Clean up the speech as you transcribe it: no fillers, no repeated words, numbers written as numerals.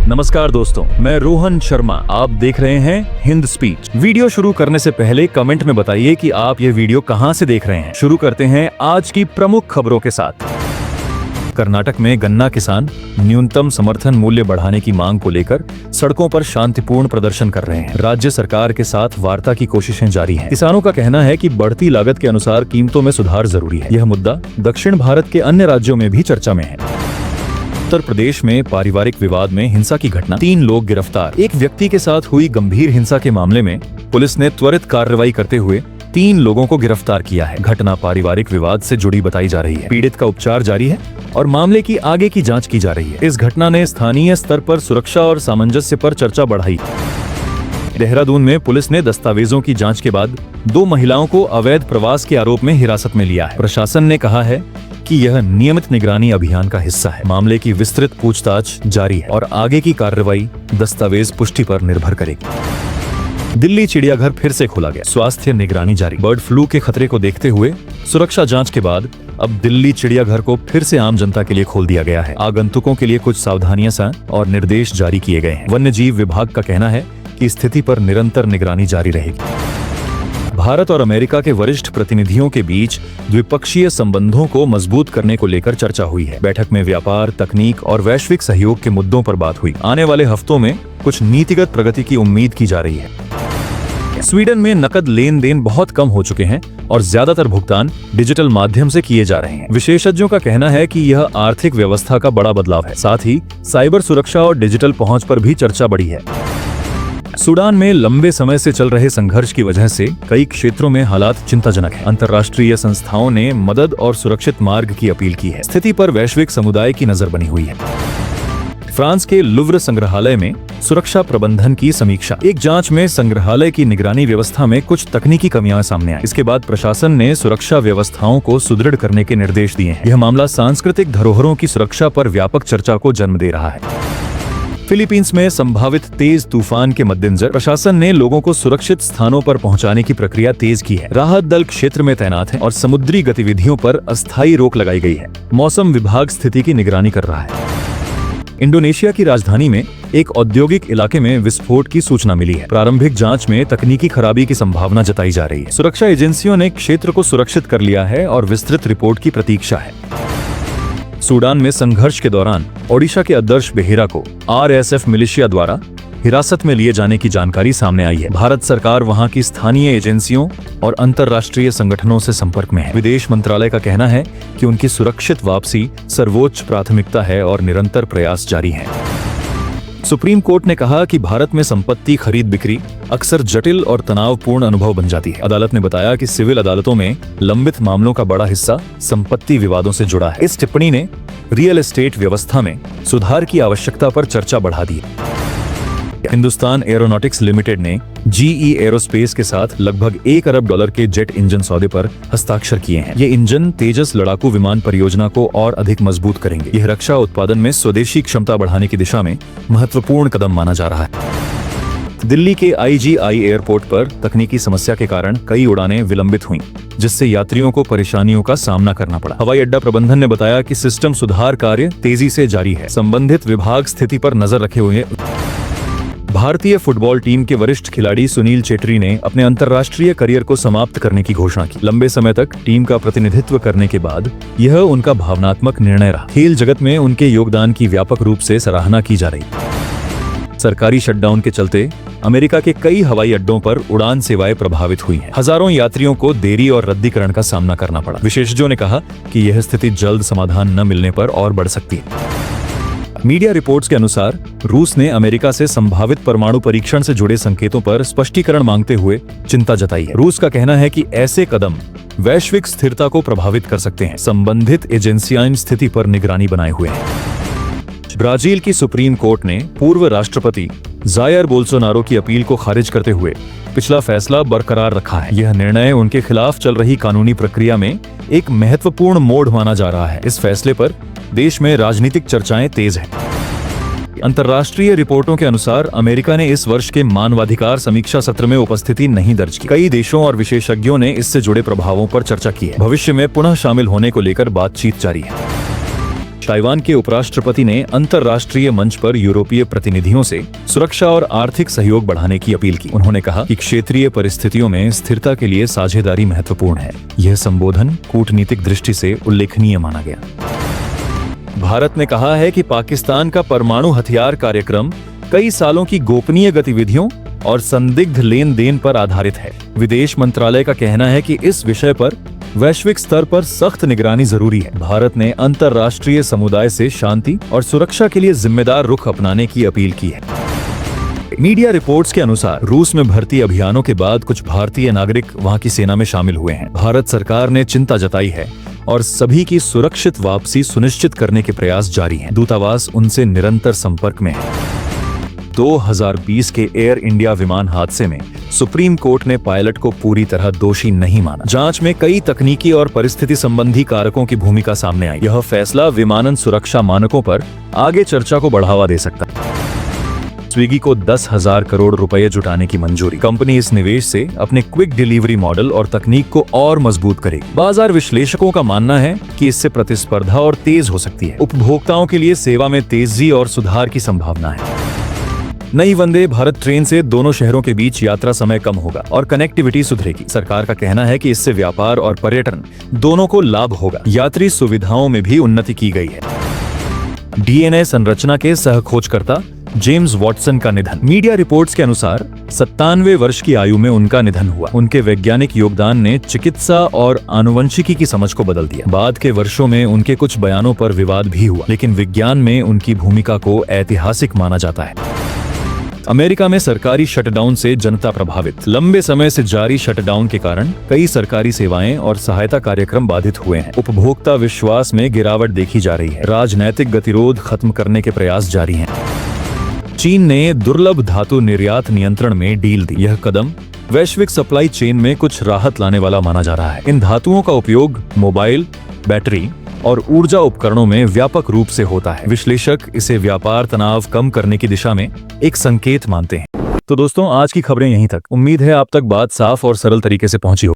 नमस्कार दोस्तों, मैं रोहन शर्मा। आप देख रहे हैं हिंद स्पीच। वीडियो शुरू करने से पहले कमेंट में बताइए कि आप ये वीडियो कहां से देख रहे हैं। शुरू करते हैं आज की प्रमुख खबरों के साथ। कर्नाटक में गन्ना किसान न्यूनतम समर्थन मूल्य बढ़ाने की मांग को लेकर सड़कों पर शांतिपूर्ण प्रदर्शन कर रहे हैं। राज्य सरकार के साथ वार्ता की कोशिशें जारी हैं। किसानों का कहना है कि बढ़ती लागत के अनुसार कीमतों में सुधार जरूरी है। यह मुद्दा दक्षिण भारत के अन्य राज्यों में भी चर्चा में है। उत्तर प्रदेश में पारिवारिक विवाद में हिंसा की घटना, 3 लोग गिरफ्तार। एक व्यक्ति के साथ हुई गंभीर हिंसा के मामले में पुलिस ने त्वरित कार्रवाई करते हुए 3 लोगों को गिरफ्तार किया है। घटना पारिवारिक विवाद से जुड़ी बताई जा रही है। पीड़ित का उपचार जारी है और मामले की आगे की जांच की जा रही है। इस घटना ने स्थानीय स्तर पर सुरक्षा और सामंजस्य पर चर्चा बढ़ाई। देहरादून में पुलिस ने दस्तावेजों की जांच के बाद 2 महिलाओं को अवैध प्रवास के आरोप में हिरासत में लिया है। प्रशासन ने कहा है कि यह नियमित निगरानी अभियान का हिस्सा है। मामले की विस्तृत पूछताछ जारी है और आगे की कार्रवाई दस्तावेज पुष्टि पर निर्भर करेगी। दिल्ली चिड़ियाघर फिर से खोला गया, स्वास्थ्य निगरानी जारी। बर्ड फ्लू के खतरे को देखते हुए सुरक्षा जांच के बाद अब दिल्ली चिड़ियाघर को फिर से आम जनता के लिए खोल दिया गया है। आगंतुकों के लिए कुछ सावधानियां और निर्देश जारी किए गए हैं। वन्य जीव विभाग का कहना है कि स्थिति पर निरंतर निगरानी जारी रहेगी। भारत और अमेरिका के वरिष्ठ प्रतिनिधियों के बीच द्विपक्षीय संबंधों को मजबूत करने को लेकर चर्चा हुई है। बैठक में व्यापार, तकनीक और वैश्विक सहयोग के मुद्दों पर बात हुई। आने वाले हफ्तों में कुछ नीतिगत प्रगति की उम्मीद की जा रही है। स्वीडन में नकद लेन देन बहुत कम हो चुके हैं और ज्यादातर भुगतान डिजिटल माध्यम से किए जा रहे हैं। विशेषज्ञों का कहना है कि यह आर्थिक व्यवस्था का बड़ा बदलाव है। साथ ही साइबर सुरक्षा और डिजिटल पहुंच पर भी चर्चा बढ़ी है। सूडान में लंबे समय से चल रहे संघर्ष की वजह से कई क्षेत्रों में हालात चिंताजनक हैं। अंतर्राष्ट्रीय संस्थाओं ने मदद और सुरक्षित मार्ग की अपील की है। स्थिति पर वैश्विक समुदाय की नजर बनी हुई है। फ्रांस के लुव्र संग्रहालय में सुरक्षा प्रबंधन की समीक्षा। एक जांच में संग्रहालय की निगरानी व्यवस्था में कुछ तकनीकी कमियां सामने आई। इसके बाद प्रशासन ने सुरक्षा व्यवस्थाओं को सुदृढ़ करने के निर्देश दिए हैं। यह मामला सांस्कृतिक धरोहरों की सुरक्षा पर व्यापक चर्चा को जन्म दे रहा है। फिलीपींस में संभावित तेज तूफान के मद्देनजर प्रशासन ने लोगों को सुरक्षित स्थानों पर पहुंचाने की प्रक्रिया तेज की है। राहत दल क्षेत्र में तैनात हैं और समुद्री गतिविधियों पर अस्थायी रोक लगाई गई है। मौसम विभाग स्थिति की निगरानी कर रहा है। इंडोनेशिया की राजधानी में एक औद्योगिक इलाके में विस्फोट की सूचना मिली है। प्रारंभिक जांच में तकनीकी खराबी की संभावना जताई जा रही है। सुरक्षा एजेंसियों ने क्षेत्र को सुरक्षित कर लिया है और विस्तृत रिपोर्ट की प्रतीक्षा है। सूडान में संघर्ष के दौरान ओडिशा के आदर्श बेहेरा को RSF मिलिशिया द्वारा हिरासत में लिए जाने की जानकारी सामने आई है। भारत सरकार वहां की स्थानीय एजेंसियों और अंतर्राष्ट्रीय संगठनों से संपर्क में है। विदेश मंत्रालय का कहना है कि उनकी सुरक्षित वापसी सर्वोच्च प्राथमिकता है और निरंतर प्रयास जारी हैं। सुप्रीम कोर्ट ने कहा कि भारत में संपत्ति खरीद बिक्री अक्सर जटिल और तनावपूर्ण अनुभव बन जाती है। अदालत ने बताया कि सिविल अदालतों में लंबित मामलों का बड़ा हिस्सा संपत्ति विवादों से जुड़ा है। इस टिप्पणी ने रियल एस्टेट व्यवस्था में सुधार की आवश्यकता पर चर्चा बढ़ा दी। हिंदुस्तान एरोनॉटिक्स लिमिटेड ने GE एरोस्पेस के साथ लगभग $1 अरब के जेट इंजन सौदे पर हस्ताक्षर किए हैं। ये इंजन तेजस लड़ाकू विमान परियोजना को और अधिक मजबूत करेंगे। यह रक्षा उत्पादन में स्वदेशी क्षमता बढ़ाने की दिशा में महत्वपूर्ण कदम माना जा रहा है। दिल्ली के IGI एयरपोर्ट पर तकनीकी समस्या के कारण कई उड़ानें विलंबित हुईं, जिससे यात्रियों को परेशानियों का सामना करना पड़ा। हवाई अड्डा प्रबंधन ने बताया कि सिस्टम सुधार कार्य तेजी से जारी है। संबंधित विभाग स्थिति पर नजर रखे हुए हैं। भारतीय फुटबॉल टीम के वरिष्ठ खिलाड़ी सुनील चेत्री ने अपने अंतर्राष्ट्रीय करियर को समाप्त करने की घोषणा की। लंबे समय तक टीम का प्रतिनिधित्व करने के बाद यह उनका भावनात्मक निर्णय रहा। खेल जगत में उनके योगदान की व्यापक रूप से सराहना की जा रही। सरकारी शटडाउन के चलते अमेरिका के कई हवाई अड्डों पर उड़ान सेवाएं प्रभावित हुई हैं। हजारों यात्रियों को देरी और रद्दीकरण का सामना करना पड़ा। विशेषज्ञों ने कहा कि यह स्थिति जल्द समाधान न मिलने पर और बढ़ सकती है। मीडिया रिपोर्ट्स के अनुसार रूस ने अमेरिका से संभावित परमाणु परीक्षण से जुड़े संकेतों पर स्पष्टीकरण मांगते हुए चिंता जताई है। रूस का कहना है कि ऐसे कदम वैश्विक स्थिरता को प्रभावित कर सकते हैं। संबंधित एजेंसियां इन स्थिति पर निगरानी बनाए हुए हैं। ब्राजील की सुप्रीम कोर्ट ने पूर्व राष्ट्रपति जायर बोल्सोनारो की अपील को खारिज करते हुए पिछला फैसला बरकरार रखा है। यह निर्णय उनके खिलाफ चल रही कानूनी प्रक्रिया में एक महत्वपूर्ण मोड़ माना जा रहा है। इस फैसले पर देश में राजनीतिक चर्चाएं तेज हैं। अंतर्राष्ट्रीय रिपोर्टों के अनुसार अमेरिका ने इस वर्ष के मानवाधिकार समीक्षा सत्र में उपस्थिति नहीं दर्ज की। कई देशों और विशेषज्ञों ने इससे जुड़े प्रभावों पर चर्चा की है। भविष्य में पुनः शामिल होने को लेकर बातचीत जारी है। ताइवान के उपराष्ट्रपति ने अंतर्राष्ट्रीय मंच पर यूरोपीय प्रतिनिधियों से सुरक्षा और आर्थिक सहयोग बढ़ाने की अपील की। उन्होंने कहा कि क्षेत्रीय परिस्थितियों में स्थिरता के लिए साझेदारी महत्वपूर्ण है। यह संबोधन कूटनीतिक दृष्टि से उल्लेखनीय माना गया। भारत ने कहा है कि पाकिस्तान का परमाणु हथियार कार्यक्रम कई सालों की गोपनीय गतिविधियों और संदिग्ध लेन देन पर आधारित है। विदेश मंत्रालय का कहना है कि इस विषय पर वैश्विक स्तर पर सख्त निगरानी जरूरी है। भारत ने अंतर्राष्ट्रीय समुदाय से शांति और सुरक्षा के लिए जिम्मेदार रुख अपनाने की अपील की है। मीडिया रिपोर्ट्स के अनुसार रूस में भर्ती अभियानों के बाद कुछ भारतीय नागरिक वहां की सेना में शामिल हुए हैं। भारत सरकार ने चिंता जताई है और सभी की सुरक्षित वापसी सुनिश्चित करने के प्रयास जारी हैं। दूतावास उनसे निरंतर संपर्क में है। 2020 के एयर इंडिया विमान हादसे में सुप्रीम कोर्ट ने पायलट को पूरी तरह दोषी नहीं माना। जांच में कई तकनीकी और परिस्थिति संबंधी कारकों की भूमिका सामने आई। यह फैसला विमानन सुरक्षा मानकों पर आगे चर्चा को बढ़ावा दे सकता है। स्विगी को 10,000 करोड़ रुपए जुटाने की मंजूरी। कंपनी इस निवेश से अपने क्विक डिलीवरी मॉडल और तकनीक को और मजबूत करेगी। बाजार विश्लेषकों का मानना है कि इससे प्रतिस्पर्धा और तेज हो सकती है। उपभोक्ताओं के लिए सेवा में तेजी और सुधार की संभावना है। नई वंदे भारत ट्रेन से दोनों शहरों के बीच यात्रा समय कम होगा और कनेक्टिविटी सुधरेगी। सरकार का कहना है कि इससे व्यापार और पर्यटन दोनों को लाभ होगा। यात्री सुविधाओं में भी उन्नति की गई है। डीएनए संरचना के सह खोजकर्ता जेम्स वॉटसन का निधन। मीडिया रिपोर्ट्स के अनुसार 97 वर्ष की आयु में उनका निधन हुआ। उनके वैज्ञानिक योगदान ने चिकित्सा और आनुवंशिकी की समझ को बदल दिया। बाद के वर्षों में उनके कुछ बयानों पर विवाद भी हुआ, लेकिन विज्ञान में उनकी भूमिका को ऐतिहासिक माना जाता है। अमेरिका में सरकारी शटडाउन से जनता प्रभावित। लंबे समय से जारी शटडाउन के कारण कई सरकारी सेवाएं और सहायता कार्यक्रम बाधित हुए हैं। उपभोक्ता विश्वास में गिरावट देखी जा रही है। राजनैतिक गतिरोध खत्म करने के प्रयास जारी हैं। चीन ने दुर्लभ धातु निर्यात नियंत्रण में डील दी। यह कदम वैश्विक सप्लाई चेन में कुछ राहत लाने वाला माना जा रहा है। इन धातुओं का उपयोग मोबाइल, बैटरी और ऊर्जा उपकरणों में व्यापक रूप से होता है। विश्लेषक इसे व्यापार तनाव कम करने की दिशा में एक संकेत मानते हैं। तो दोस्तों, आज की खबरें यहीं तक। उम्मीद है आप तक बात साफ और सरल तरीके से पहुंची हो।